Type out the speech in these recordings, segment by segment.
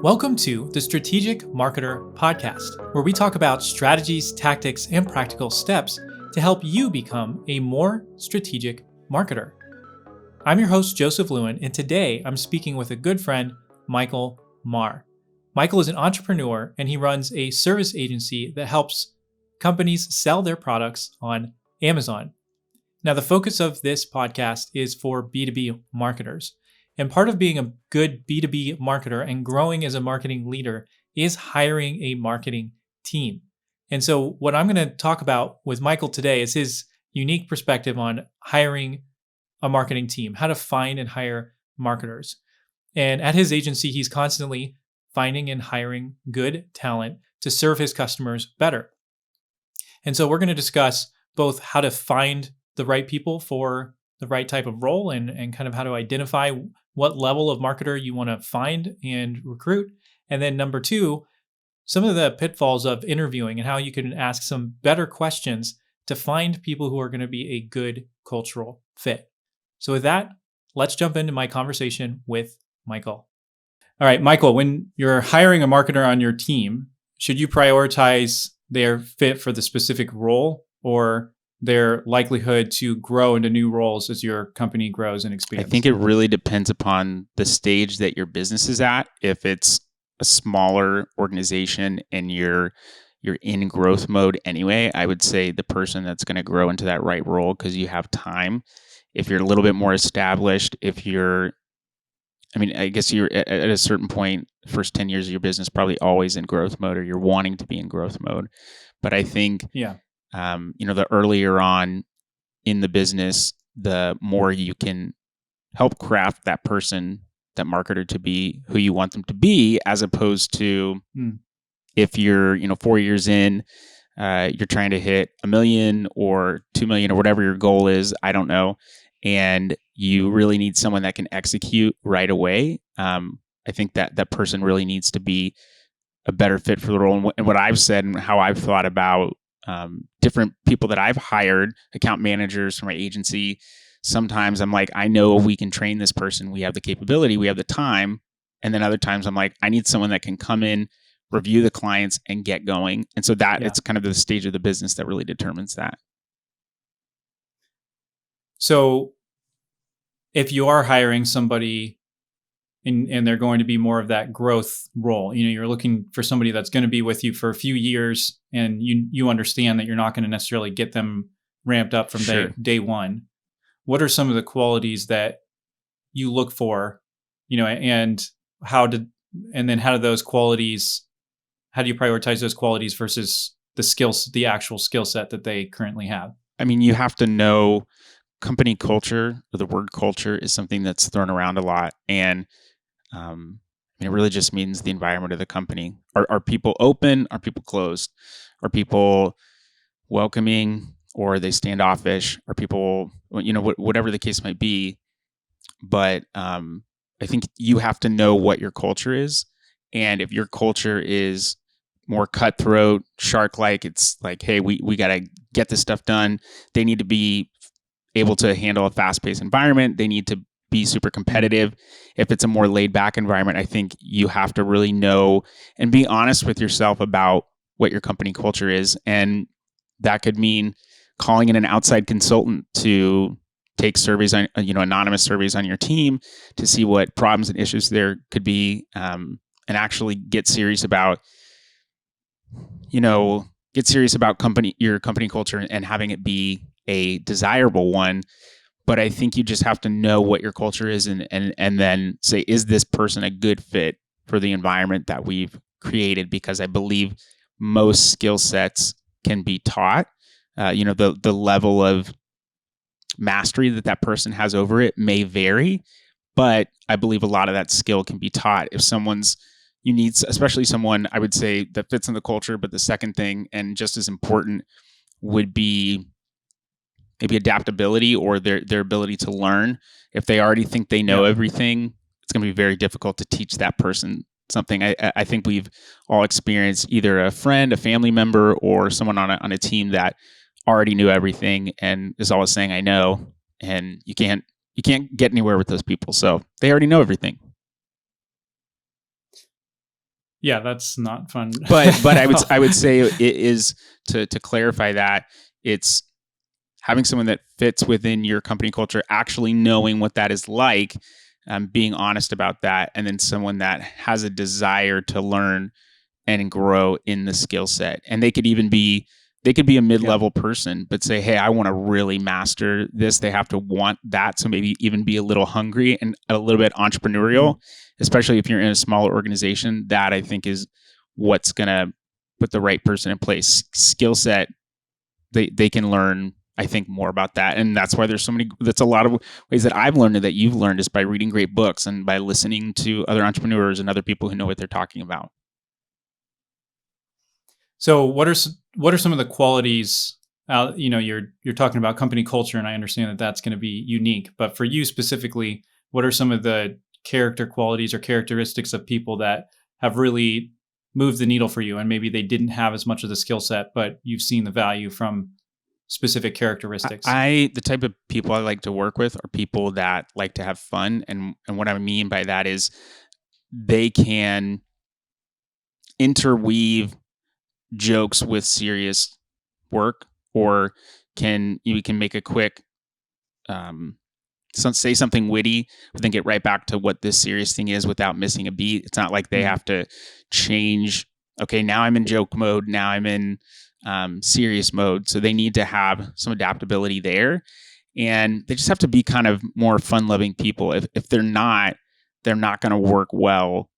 Welcome to the Strategic Marketer Podcast, where we talk about strategies, tactics, and practical steps to help you become a more strategic marketer. I'm your host, Joseph Lewin, and today I'm speaking with a good friend, Michael Maher. Michael is an entrepreneur, and he runs a service agency that helps companies sell their products on Amazon. Now, the focus of this podcast is for B2B marketers. And part of being a good B2B marketer and growing as a marketing leader is hiring a marketing team. And so what I'm going to talk about with Michael today is his unique perspective on hiring a marketing team, how to find and hire marketers. And at his agency, he's constantly finding and hiring good talent to serve his customers better. And so we're going to discuss both how to find the right people for the right type of role and kind of how to identify what level of marketer you want to find and recruit. And then number two, some of the pitfalls of interviewing and how you can ask some better questions to find people who are going to be a good cultural fit. So with that, let's jump into my conversation with Michael. All right, Michael, when you're hiring a marketer on your team, should you prioritize their fit for the specific role or their likelihood to grow into new roles as your company grows and expands? I think it really depends upon the stage that your business is at. If it's a smaller organization and you're in growth mode anyway, I would say the person that's going to grow into that right role because you have time. If you're a little bit more established, I guess you're at a certain point, first 10 years of your business, probably always in growth mode or you're wanting to be in growth mode. But I think the earlier on in the business, the more you can help craft that person, that marketer to be who you want them to be, as opposed to if you're, 4 years in, you're trying to hit 1 million or 2 million or whatever your goal is, I don't know, and you really need someone that can execute right away. I think that person really needs to be a better fit for the role. And what I've said and how I've thought about different people that I've hired, account managers for my agency, sometimes I'm like, I know we can train this person. We have the capability, we have the time. And then other times I'm like, I need someone that can come in, review the clients and get going. And so it's kind of the stage of the business that really determines that. So if you are hiring somebody and they're going to be more of that growth role, you're looking for somebody that's going to be with you for a few years and you understand that you're not going to necessarily get them ramped up from day one. What are some of the qualities that you look for, and how do you prioritize those qualities versus the actual skill set that they currently have? I mean, you have to know company culture, or the word culture is something that's thrown around a lot. And it really just means the environment of the company. Are people open? Are people closed? Are people welcoming or are they standoffish? Are people, whatever the case might be. But I think you have to know what your culture is. And if your culture is more cutthroat, shark-like, it's like, hey, we got to get this stuff done. They need to be able to handle a fast-paced environment. They need to be super competitive. If it's a more laid-back environment, I think you have to really know and be honest with yourself about what your company culture is. And that could mean calling in an outside consultant to take surveys on, anonymous surveys on your team to see what problems and issues there could be, and actually get serious about, your company culture and having it be a desirable one. But I think you just have to know what your culture is and then say, is this person a good fit for the environment that we've created? Because I believe most skill sets can be taught. The level of mastery that person has over it may vary, but I believe a lot of that skill can be taught. If you need, especially someone, I would say, that fits in the culture. But the second thing, and just as important, would be maybe adaptability or their ability to learn. If they already think they know everything, it's going to be very difficult to teach that person something. I think we've all experienced either a friend, a family member, or someone on a team that already knew everything and is always saying, I know, and you can't you can't get anywhere with those people. So they already know everything. Yeah, that's not fun. But I would say it is to clarify that it's having someone that fits within your company culture, actually knowing what that is like, being honest about that, and then someone that has a desire to learn and grow in the skill set. And they could be a mid-level person, but say, hey, I want to really master this. They have to want that. So maybe even be a little hungry and a little bit entrepreneurial, especially if you're in a smaller organization. That I think is what's going to put the right person in place. Skill set, they can learn, I think, more about that. And that's why that's a lot of ways that I've learned, that you've learned, is by reading great books and by listening to other entrepreneurs and other people who know what they're talking about. So what are some of the qualities? You're talking about company culture, and I understand that that's going to be unique. But for you specifically, what are some of the character qualities or characteristics of people that have really moved the needle for you? And maybe they didn't have as much of the skill set, but you've seen the value from specific characteristics. The type of people I like to work with are people that like to have fun, and what I mean by that is they can interweave jokes with serious work, or you can make a quick say something witty, but then get right back to what this serious thing is without missing a beat. It's not like they have to change. Okay, now I'm in joke mode. Now I'm in serious mode. So they need to have some adaptability there, and they just have to be kind of more fun-loving people. If they're not going to work well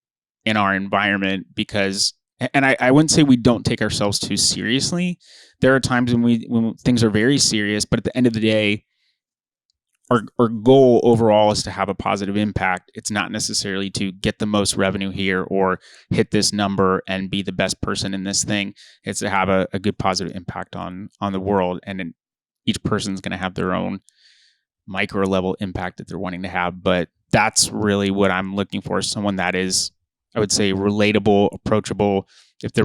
in our environment, because. And I wouldn't say we don't take ourselves too seriously. There are times when things are very serious, but at the end of the day, our goal overall is to have a positive impact. It's not necessarily to get the most revenue here or hit this number and be the best person in this thing. It's to have a good positive impact on the world. And then each person's going to have their own micro level impact that they're wanting to have. But that's really what I'm looking for. Someone that is, I would say, relatable, approachable. If they're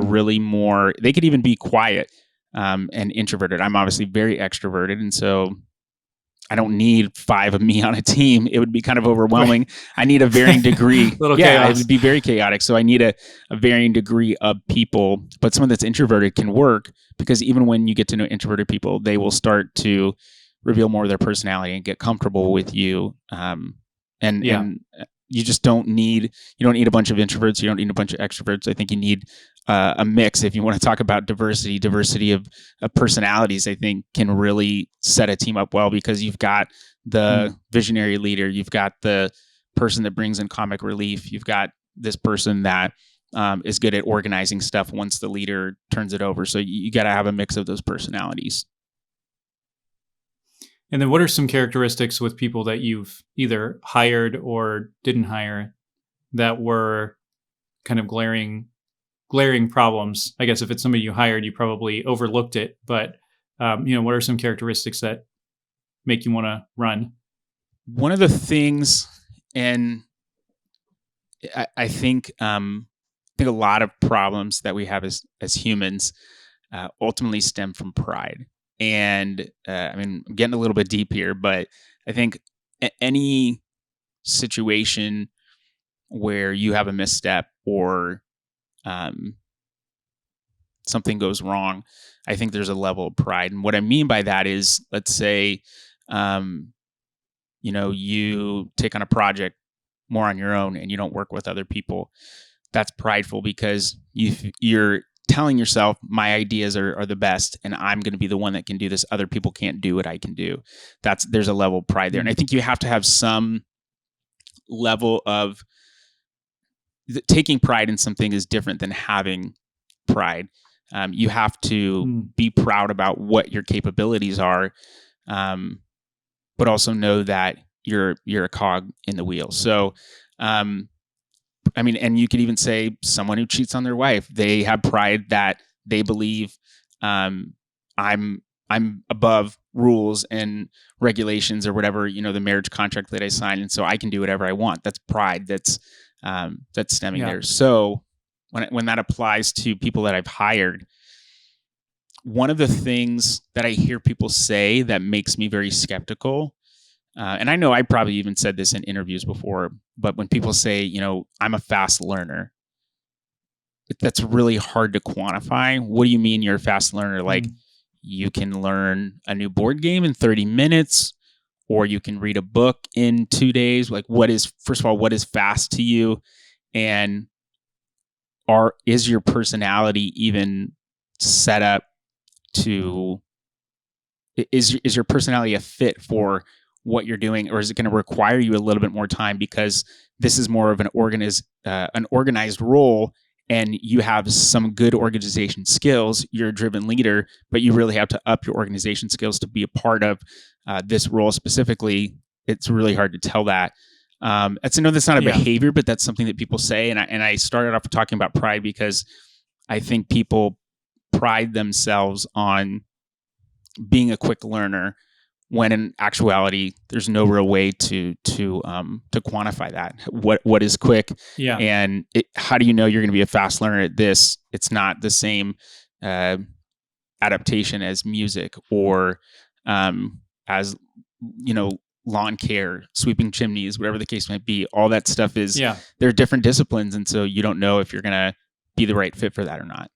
really more, they could even be quiet and introverted. I'm obviously very extroverted, and so I don't need 5 of me on a team. It would be kind of overwhelming. I need a varying degree. Chaos. It would be very chaotic. So I need a varying degree of people. But someone that's introverted can work, because even when you get to know introverted people, they will start to reveal more of their personality and get comfortable with you. And you just don't need a bunch of introverts. You don't need a bunch of extroverts. I think you need a mix. If you want to talk about diversity of personalities, I think can really set a team up well, because you've got the visionary leader, you've got the person that brings in comic relief, you've got this person that is good at organizing stuff once the leader turns it over. So you got to have a mix of those personalities. And then what are some characteristics with people that you've either hired or didn't hire that were kind of glaring problems? I guess if it's somebody you hired, you probably overlooked it. But, what are some characteristics that make you want to run? One of the things, and I think a lot of problems that we have as humans ultimately stem from pride. And I'm getting a little bit deep here, but I think any situation where you have a misstep or something goes wrong, I think there's a level of pride. And what I mean by that is, let's say, you take on a project more on your own and you don't work with other people. That's prideful, because you're telling yourself, my ideas are the best and I'm going to be the one that can do this. Other people can't do what I can do. There's a level of pride there. And I think you have to have some level of taking pride in something is different than having pride. You have to be proud about what your capabilities are, but also know that you're a cog in the wheel. So, and you could even say someone who cheats on their wife, they have pride that they believe I'm above rules and regulations or whatever, the marriage contract that I signed, and so I can do whatever I want. That's pride. That's stemming there. So when that applies to people that I've hired, one of the things that I hear people say that makes me very skeptical and I know I probably even said this in interviews before, but when people say, I'm a fast learner, that's really hard to quantify. What do you mean you're a fast learner? Like, you can learn a new board game in 30 minutes, or you can read a book in 2 days. Like, first of all, what is fast to you? And is your personality even set up to, is your personality a fit for what you're doing, or is it going to require you a little bit more time because this is more of an organized role, and you have some good organization skills. You're a driven leader, but you really have to up your organization skills to be a part of this role specifically. It's really hard to tell that. That's not a behavior, but that's something that people say. And I started off talking about pride because I think people pride themselves on being a quick learner, when in actuality, there's no real way to quantify that. What is quick? Yeah. And how do you know you're going to be a fast learner at this? It's not the same adaptation as music, or as lawn care, sweeping chimneys, whatever the case might be. All that stuff is they're different disciplines, and so you don't know if you're going to be the right fit for that or not.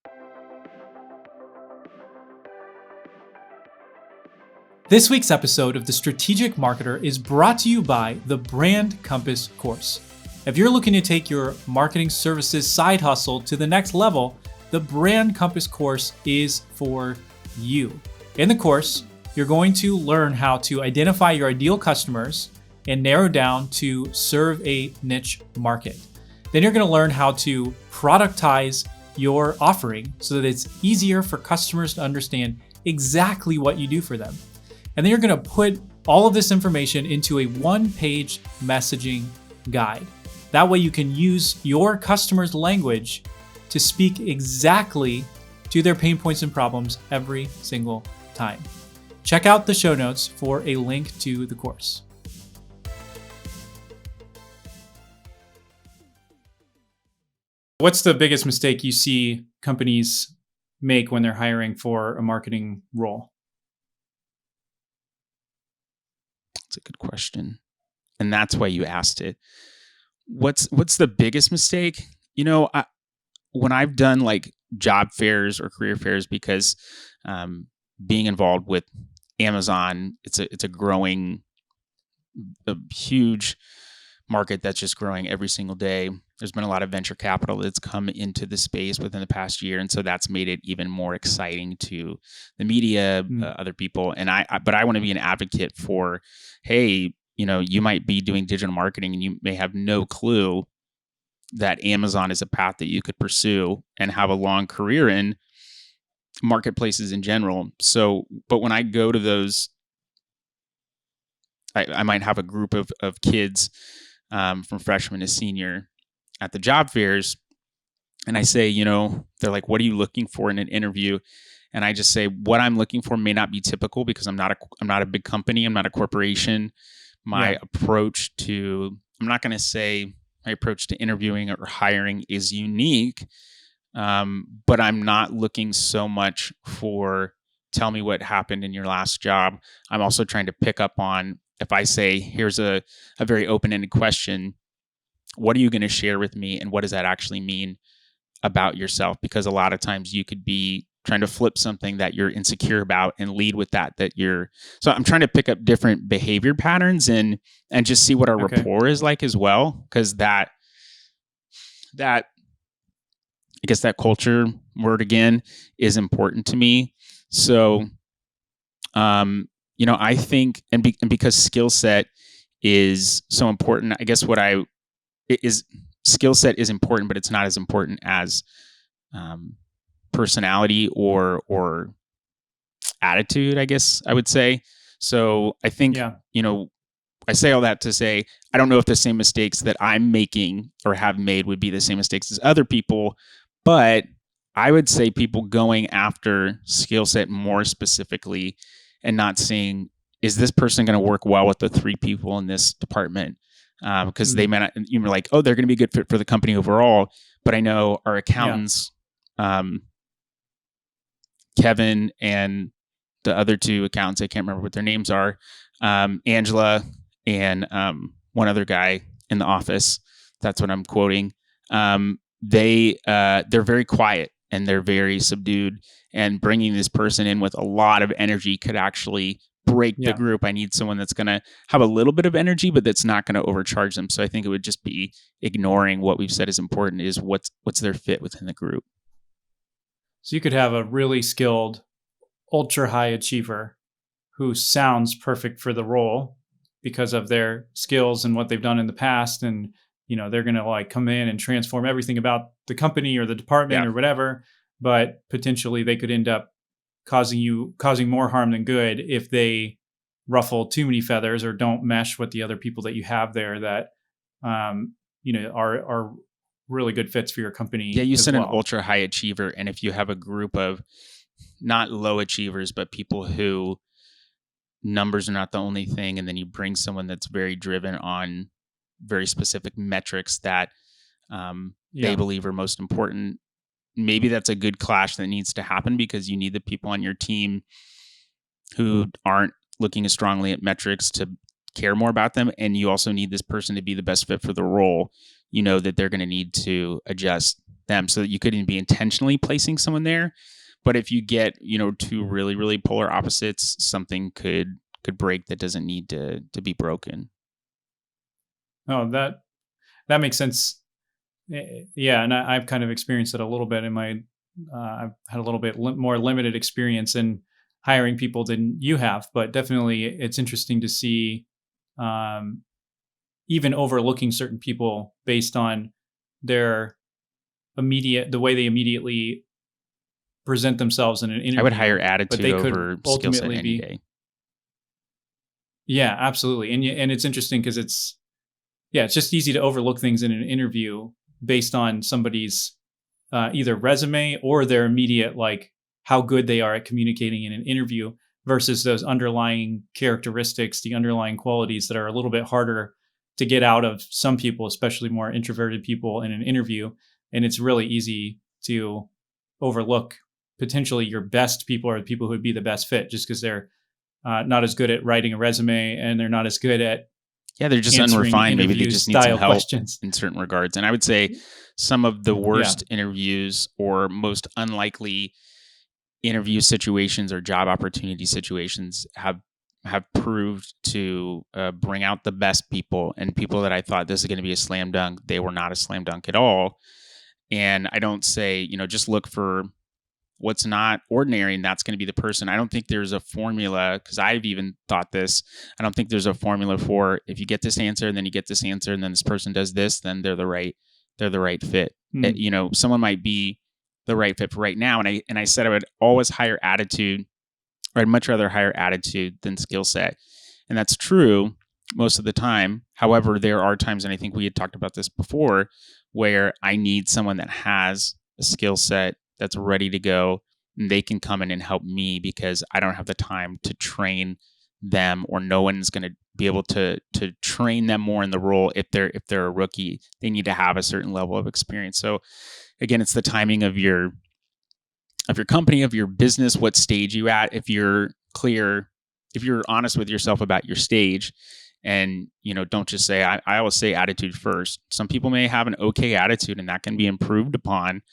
This week's episode of The Strategic Marketer is brought to you by the Brand Compass course. If you're looking to take your marketing services side hustle to the next level, the Brand Compass course is for you. In the course, you're going to learn how to identify your ideal customers and narrow down to serve a niche market. Then you're going to learn how to productize your offering so that it's easier for customers to understand exactly what you do for them. And then you're going to put all of this information into a one-page messaging guide. That way you can use your customer's language to speak exactly to their pain points and problems every single time. Check out the show notes for a link to the course. What's the biggest mistake you see companies make when they're hiring for a marketing role? That's a good question. And that's why you asked it. What's the biggest mistake? When I've done like job fairs or career fairs, because being involved with Amazon, it's a huge market that's just growing every single day. There's been a lot of venture capital that's come into the space within the past year, and so that's made it even more exciting to the media, other people. And but I want to be an advocate for, hey, you might be doing digital marketing and you may have no clue that Amazon is a path that you could pursue and have a long career in marketplaces in general. So, but when I go to those, I might have a group of kids from freshman to senior at the job fairs, and I say, they're like, what are you looking for in an interview? And I just say, what I'm looking for may not be typical because I'm not a big company. I'm not a corporation. My approach to, I'm not going to say my approach to interviewing or hiring is unique, but I'm not looking so much for, tell me what happened in your last job. I'm also trying to pick up on, if I say, here's a very open-ended question, what are you going to share with me, and what does that actually mean about yourself? Because a lot of times you could be trying to flip something that you're insecure about and lead with that you're. So I'm trying to pick up different behavior patterns and just see what our rapport is like as well, because that I guess that culture word again is important to me. So, I think, and because skill set is so important, I guess skill set is important, but it's not as important as personality or attitude, I guess I would say. So I think, I say all that to say, I don't know if the same mistakes that I'm making or have made would be the same mistakes as other people, but I would say people going after skill set more specifically and not saying, is this person going to work well with the 3 people in this department? Because they may not, you're like, oh, they're going to be a good fit for the company overall. But I know our accountants, Kevin and the other 2 accountants, I can't remember what their names are, Angela and one other guy in the office. That's what I'm quoting. They're very quiet and they're very subdued. And bringing this person in with a lot of energy could actually break the group. I need someone that's going to have a little bit of energy, but that's not going to overcharge them. So I think it would just be ignoring what we've said is important, is what's their fit within the group. So you could have a really skilled, ultra high achiever who sounds perfect for the role because of their skills and what they've done in the past. And, they're going to like come in and transform everything about the company or the department or whatever. But potentially they could end up causing more harm than good if they ruffle too many feathers or don't mesh with the other people that you have there that, are really good fits for your company. Yeah, you said an ultra high achiever. And if you have a group of not low achievers, but people who numbers are not the only thing, and then you bring someone that's very driven on very specific metrics that they believe are most important, maybe that's a good clash that needs to happen, because you need the people on your team who aren't looking as strongly at metrics to care more about them. And you also need this person to be the best fit for the role. That they're going to need to adjust them, so that you couldn't be intentionally placing someone there. But if you get, two really, really polar opposites, something could break that doesn't need to be broken. Oh, that makes sense. Yeah, and I've kind of experienced it a little bit in my. I've had a little bit more limited experience in hiring people than you have, but definitely it's interesting to see, even overlooking certain people based on the way they immediately present themselves in an interview. I would hire attitude over skill set any day. Yeah, absolutely. And it's interesting because it's just easy to overlook things in an interview based on somebody's either resume or their immediate, like how good they are at communicating in an interview, versus those underlying characteristics, the underlying qualities that are a little bit harder to get out of some people, especially more introverted people in an interview. And it's really easy to overlook potentially your best people or the people who would be the best fit just because they're not as good at writing a resume and they're not as good at they're just unrefined. Maybe they just need some help questions in certain regards. And I would say some of the worst interviews or most unlikely interview situations or job opportunity situations have proved to bring out the best people, and people that I thought this is going to be a slam dunk, they were not a slam dunk at all. And I don't say, just look for what's not ordinary and that's going to be the person. I don't think there's a formula, because I've even thought this. I don't think there's a formula for, if you get this answer and then you get this answer and then this person does this, then they're the right fit. Someone might be the right fit for right now. And I said I would always hire attitude, or I'd much rather hire attitude than skill set. And that's true most of the time. However, there are times, and I think we had talked about this before, where I need someone that has a skill set that's ready to go, and they can come in and help me because I don't have the time to train them, or no one's going to be able to train them more in the role. If they're a rookie, they need to have a certain level of experience. So again, it's the timing of your company, of your business, what stage you at. If you're clear, if you're honest with yourself about your stage, and don't just say, I always say attitude first. Some people may have an okay attitude and that can be improved upon.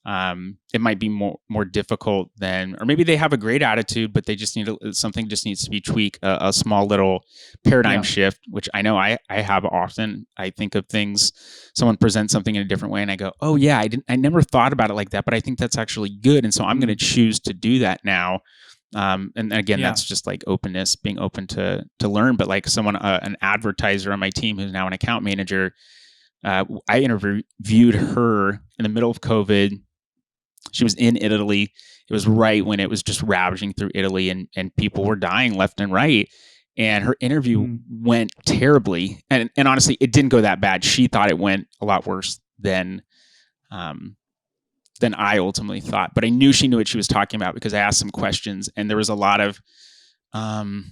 It might be more difficult than, or maybe they have a great attitude, but they just need something just needs to be tweaked, a small little paradigm shift, which I know I have often. I think of things, someone presents something in a different way and I go, oh yeah, I never thought about it like that, but I think that's actually good. And so I'm going to choose to do that now. And again, that's just like openness, being open to learn. But like someone, an advertiser on my team who's now an account manager, I interviewed her in the middle of COVID. She was in Italy. It was right when it was just ravaging through Italy, and people were dying left and right. And her interview went terribly. And honestly, it didn't go that bad. She thought it went a lot worse than I ultimately thought. But I knew she knew what she was talking about because I asked some questions, and there was a lot of, sorry,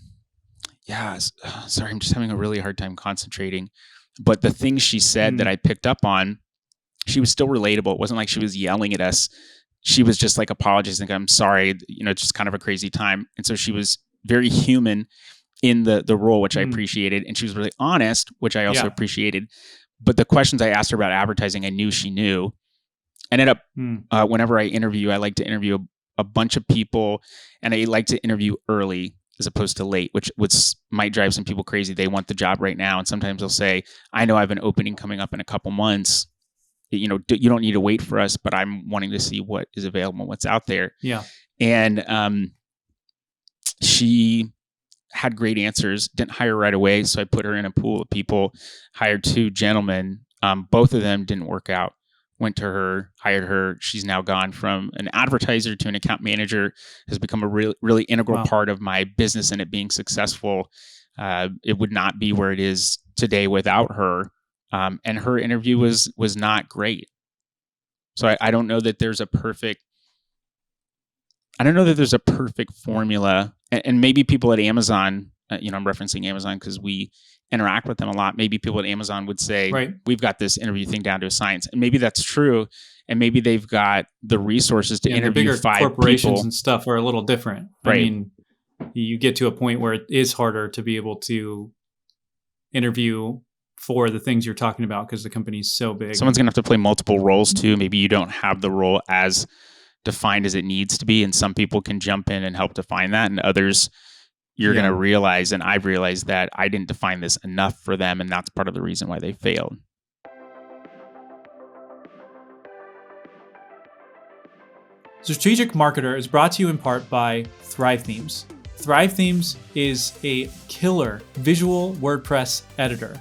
I'm just having a really hard time concentrating. But the things she said that I picked up on, she was still relatable. It wasn't like she was yelling at us. She was just like apologizing. I'm sorry, it's just kind of a crazy time. And so she was very human. in the role, which I appreciated. And she was really honest, which I also appreciated. But the questions I asked her about advertising, I knew she knew. Ended up, whenever I interview, I like to interview a bunch of people, and I like to interview early as opposed to late, which might drive some people crazy. They want the job right now. And sometimes they'll say, I know I have an opening coming up in a couple months. You don't need to wait for us, but I'm wanting to see what is available, what's out there. Yeah. And she had great answers, didn't hire right away. So I put her in a pool of people, hired 2 gentlemen. Both of them didn't work out. Went to her, hired her. She's now gone from an advertiser to an account manager, has become a really integral part of my business and it being successful. It would not be where it is today without her. And her interview was not great. So I don't know that there's a perfect formula. And maybe people at Amazon, I'm referencing Amazon because we interact with them a lot. Maybe people at Amazon would say, we've got this interview thing down to a science. And maybe that's true. And maybe they've got the resources to interview bigger 5 corporations people. And stuff are a little different. Right. I mean, you get to a point where it is harder to be able to interview for the things you're talking about because the company's so big. Someone's going to have to play multiple roles too. Maybe you don't have the role as defined as it needs to be. And some people can jump in and help define that. And others, you're going to realize, and I've realized that I didn't define this enough for them. And that's part of the reason why they failed. Strategic Marketer is brought to you in part by Thrive Themes. Thrive Themes is a killer visual WordPress editor.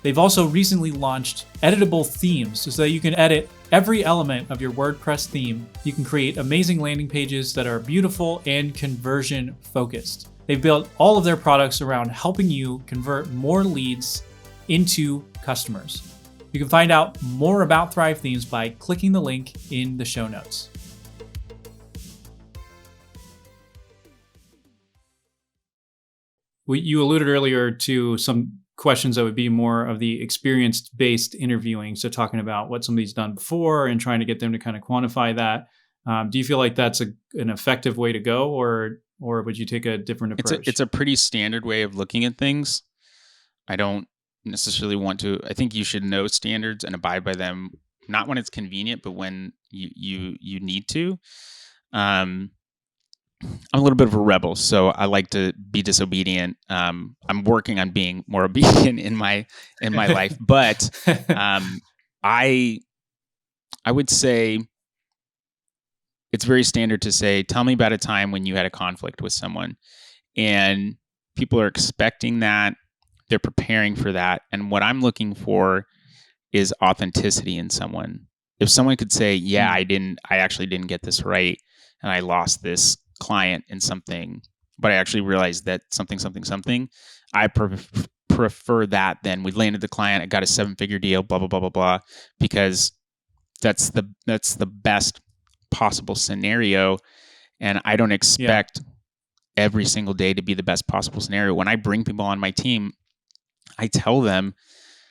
They've also recently launched editable themes so that you can edit every element of your WordPress theme. You can create amazing landing pages that are beautiful and conversion focused. They've built all of their products around helping you convert more leads into customers. You can find out more about Thrive Themes by clicking the link in the show notes. You alluded earlier to some questions that would be more of the experience-based interviewing. So talking about what somebody's done before and trying to get them to kind of quantify that. Do you feel like that's an effective way to go, or would you take a different approach? It's a pretty standard way of looking at things. I don't necessarily want to. I think you should know standards and abide by them, not when it's convenient, but when you need to. I'm a little bit of a rebel, so I like to be disobedient. I'm working on being more obedient in my life, but I would say it's very standard to say, tell me about a time when you had a conflict with someone. And people are expecting that. They're preparing for that. And what I'm looking for is authenticity in someone. If someone could say, yeah, I actually didn't get this right, and I lost this client in something, but I actually realized that something, I prefer that than we landed the client, I got a 7-figure deal, blah, blah, blah, blah, blah, because that's the best possible scenario. And I don't expect every single day to be the best possible scenario. When I bring people on my team, I tell them,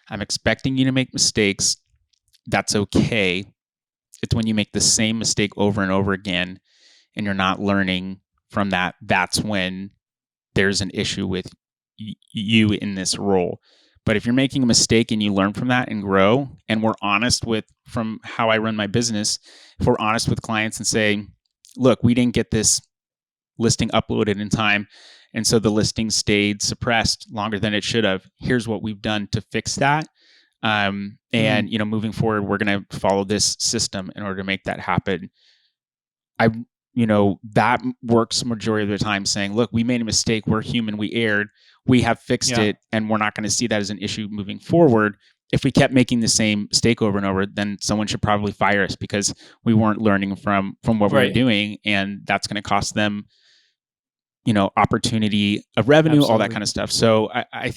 I'm expecting you to make mistakes. That's okay. It's when you make the same mistake over and over again and you're not learning from that, that's when there's an issue with you in this role. But if you're making a mistake and you learn from that and grow, and we're honest from how I run my business, if we're honest with clients and say, look, we didn't get this listing uploaded in time, and so the listing stayed suppressed longer than it should have. Here's what we've done to fix that. And moving forward, we're going to follow this system in order to make that happen. That works majority of the time, saying, look, we made a mistake. We're human. We erred. We have fixed it. And we're not going to see that as an issue moving forward. If we kept making the same mistake over and over, then someone should probably fire us because we weren't learning from what we were doing. And that's going to cost them, opportunity of revenue, all that kind of stuff. So I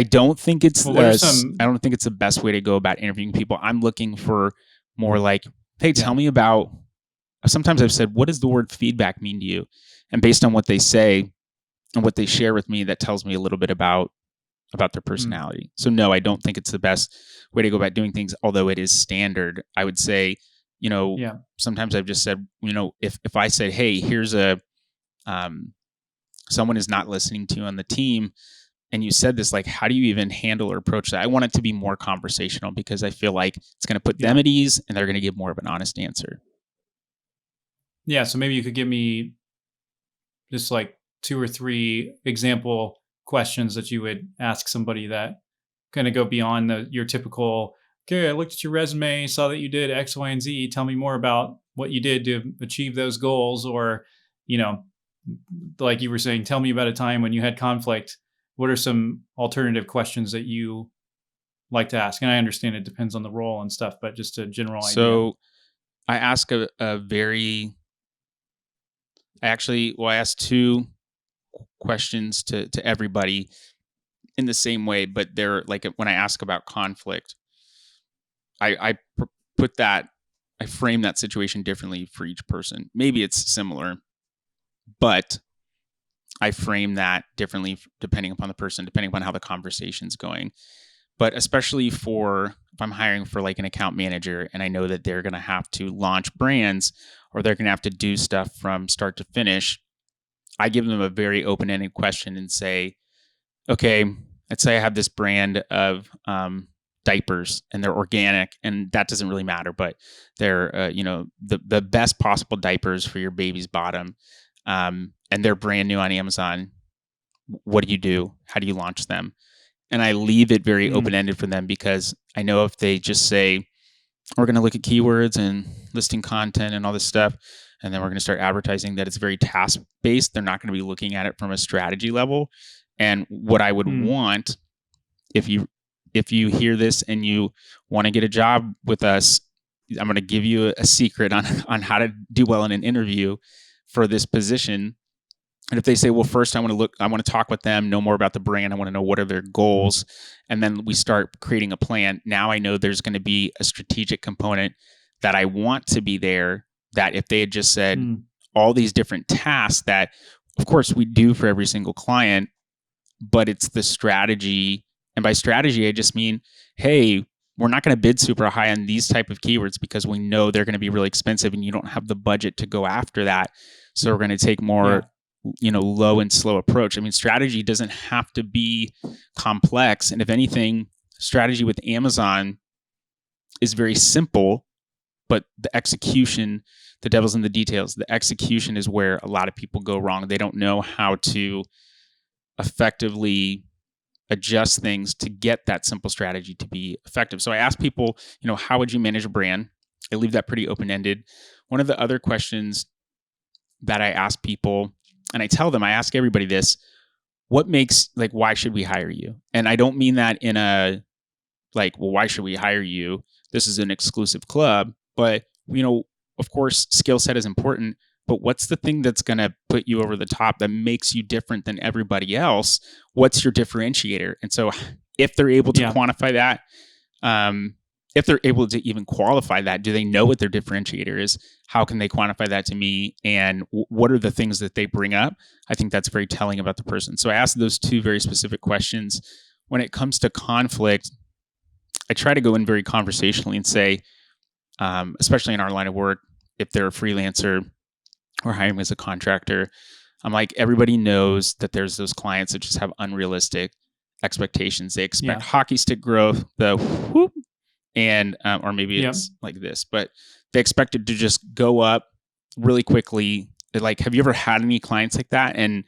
don't think it's the best way to go about interviewing people. I'm looking for more like, hey, tell me about. Sometimes I've said, what does the word feedback mean to you? And based on what they say and what they share with me, that tells me a little bit about their personality. So no, I don't think it's the best way to go about doing things, although it is standard. I would say, sometimes I've just said, if I said, hey, here's a someone is not listening to you on the team, and you said this, like, how do you even handle or approach that? I want it to be more conversational because I feel like it's going to put them at ease and they're going to give more of an honest answer. Yeah. So maybe you could give me just like 2 or 3 example questions that you would ask somebody that kind of go beyond your typical, okay, I looked at your resume, saw that you did X, Y, and Z. Tell me more about what you did to achieve those goals. Or, you know, like you were saying, tell me about a time when you had conflict. What are some alternative questions that you like to ask? And I understand it depends on the role and stuff, but just a general idea. So I ask I ask 2 questions to everybody in the same way, but they're like, when I ask about conflict, I frame that situation differently for each person. Maybe it's similar, but I frame that differently depending upon the person, depending upon how the conversation's going. But especially if I'm hiring for like an account manager and I know that they're going to have to launch brands or they're going to have to do stuff from start to finish, I give them a very open-ended question and say, okay, let's say I have this brand of diapers and they're organic, and that doesn't really matter, but they're the best possible diapers for your baby's bottom, and they're brand new on Amazon. What do you do? How do you launch them? And I leave it very open-ended for them, because I know if they just say, we're going to look at keywords and listing content and all this stuff, and then we're going to start advertising, that it's very task-based, they're not going to be looking at it from a strategy level. And what I would want, if you hear this and you want to get a job with us, I'm going to give you a secret on how to do well in an interview for this position. And if they say, well, first I want to talk with them, know more about the brand, I want to know what are their goals, and then we start creating a plan. Now I know there's going to be a strategic component that I want to be there, that if they had just said all these different tasks that, of course, we do for every single client, but it's the strategy. And by strategy, I just mean, hey, we're not going to bid super high on these type of keywords because we know they're going to be really expensive and you don't have the budget to go after that. So we're going to take more low and slow approach. I mean, strategy doesn't have to be complex. And if anything, strategy with Amazon is very simple, but the execution, the devil's in the details. The execution is where a lot of people go wrong. They don't know how to effectively adjust things to get that simple strategy to be effective. So I ask people, how would you manage a brand? I leave that pretty open-ended. One of the other questions that I ask people, and I ask everybody this, why should we hire you? And I don't mean that in a, well, why should we hire you? This is an exclusive club. But, of course, skill set is important, but what's the thing that's going to put you over the top that makes you different than everybody else? What's your differentiator? And so if they're able to quantify that, if they're able to even qualify that, do they know what their differentiator is? How can they quantify that to me? And what are the things that they bring up? I think that's very telling about the person. So I asked those 2 very specific questions. When it comes to conflict, I try to go in very conversationally and say, especially in our line of work, if they're a freelancer or hiring as a contractor, I'm like, everybody knows that there's those clients that just have unrealistic expectations. They expect hockey stick growth, the whoop, and or maybe it's like this, but they expect it to just go up really quickly. They're like, have you ever had any clients like that? And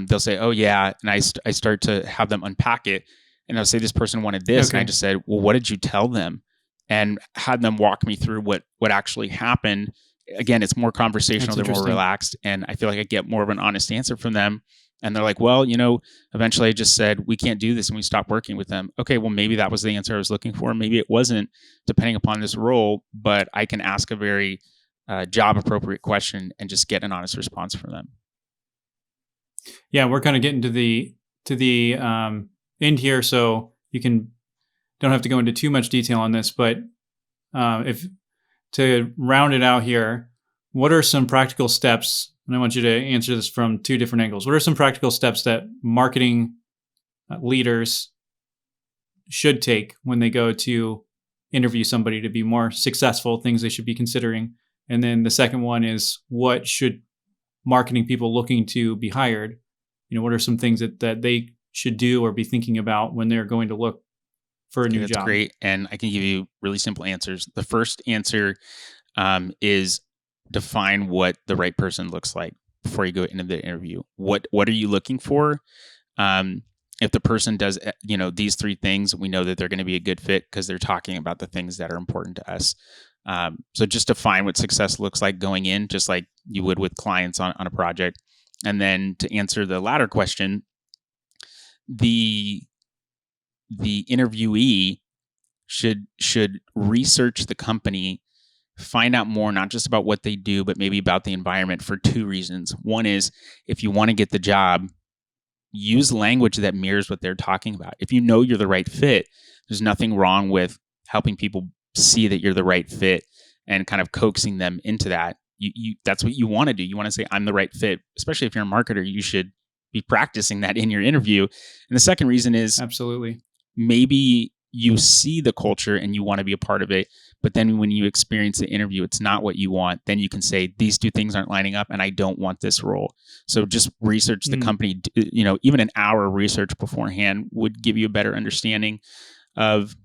they'll say, oh yeah, and I start to have them unpack it, and they'll say, this person wanted this, and I just said, well, what did you tell them? And had them walk me through what actually happened. Again, it's more conversational, they're more relaxed, and I feel like I get more of an honest answer from them. And they're like, well, eventually I just said, we can't do this, and we stopped working with them. Okay, well, maybe that was the answer I was looking for. Maybe it wasn't, depending upon this role, but I can ask a very job-appropriate question and just get an honest response from them. Yeah, we're kind of getting to the end here, so you don't have to go into too much detail on this, but if to round it out here, what are some practical steps? And I want you to answer this from 2 different angles. What are some practical steps that marketing leaders should take when they go to interview somebody to be more successful, things they should be considering? And then the second one is, what should marketing people looking to be hired what are some things that they should do or be thinking about when they're going to look for a Okay, new that's job? great. And I can give you really simple answers. The first answer is define what the right person looks like before you go into the interview. What are you looking for? Um, if the person does, these three things, we know that they're going to be a good fit because they're talking about the things that are important to us. So just define what success looks like going in, just like you would with clients on a project. And then to answer the latter question, the interviewee should research the company, find out more, not just about what they do, but maybe about the environment for two reasons. One is if you want to get the job, use language that mirrors what they're talking about. If you know you're the right fit, there's nothing wrong with helping people see that you're the right fit and kind of coaxing them into that. That's what you want to do. You want to say, I'm the right fit, especially if you're a marketer. You should be practicing that in your interview. And the second reason is Absolutely. maybe you see the culture and you want to be a part of it, but then when you experience the interview, it's not what you want. Then you can say, these two things aren't lining up and I don't want this role. So just research the company, even an hour of research beforehand would give you a better understanding of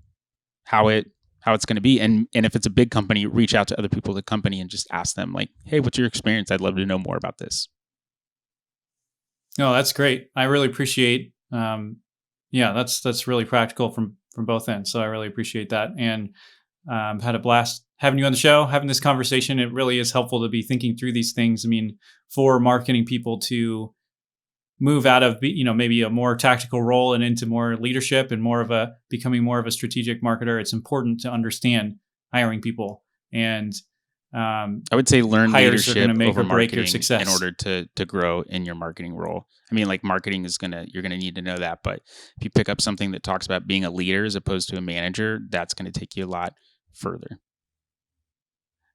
how it's going to be. And if it's a big company, reach out to other people in the company and just ask them like, hey, what's your experience? I'd love to know more about this. No, that's great. I really appreciate, that's really practical from both ends. So I really appreciate that. And had a blast having you on the show, having this conversation. It really is helpful to be thinking through these things. I mean, for marketing people to move out of, maybe a more tactical role and into more leadership and becoming more of a strategic marketer, it's important to understand hiring people. And I would say learn hires are leadership gonna make over or break your marketing success. in order to grow in your marketing role. I mean, like marketing you're gonna need to know that, but if you pick up something that talks about being a leader as opposed to a manager, that's going to take you a lot further.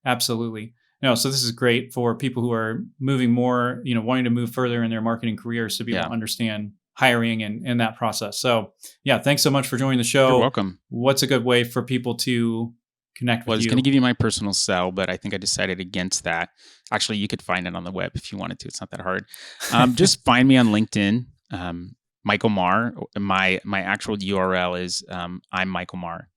Absolutely. No, so this is great for people who are moving more, wanting to move further in their marketing careers to be able Yeah, to understand hiring and that process. So yeah, thanks so much for joining the you're show. welcome. What's a good way for people to connect Well, I with was going to you? give you my personal cell, but I think I decided against that. Actually, you could find it on the web if you wanted to. It's not that hard. Just find me on LinkedIn, Michael Maher. My actual URL is I'm Michael Maher.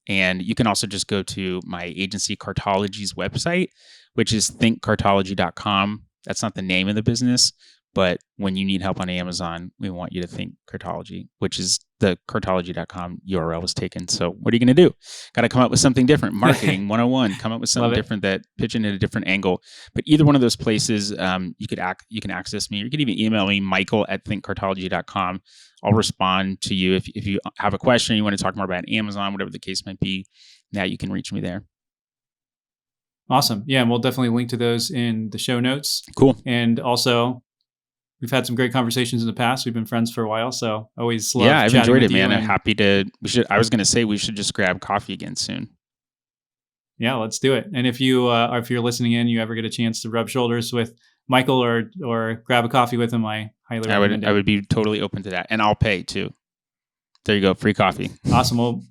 And you can also just go to my agency Cartology's website, which is thinkcartology.com. That's not the name of the business, but when you need help on Amazon, we want you to think Cartology, which is the cartology.com URL was taken. So what are you going to do? Got to come up with something different. Marketing 101, come up with something different that pitch in at a different angle. But either one of those places, you can access me. You can even email me, michael@thinkcartology.com. I'll respond to you if you have a question, you want to talk more about Amazon, whatever the case might be. Now you can reach me there. Awesome. Yeah, and we'll definitely link to those in the show notes. Cool. And also, we've had some great conversations in the past. We've been friends for a while, so always love. Yeah, I've enjoyed it, man. I'm And happy to. I was going to say we should just grab coffee again soon. Yeah, let's do it. And if you're listening in, you ever get a chance to rub shoulders with Michael or grab a coffee with him, I highly recommend it. I would be totally open to that, and I'll pay too. There you go, free coffee. Awesome. Well,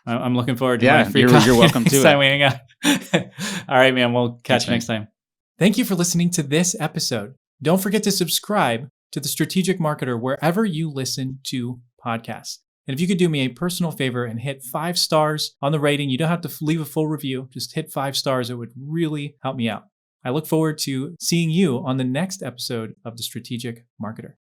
I'm looking forward to my free coffee. You're welcome to next time we hang out. All right, man. We'll catch you next time. Thank you for listening to this episode. Don't forget to subscribe to The Strategic Marketer wherever you listen to podcasts. And if you could do me a personal favor and hit 5 stars on the rating, you don't have to leave a full review. Just hit 5 stars. It would really help me out. I look forward to seeing you on the next episode of The Strategic Marketer.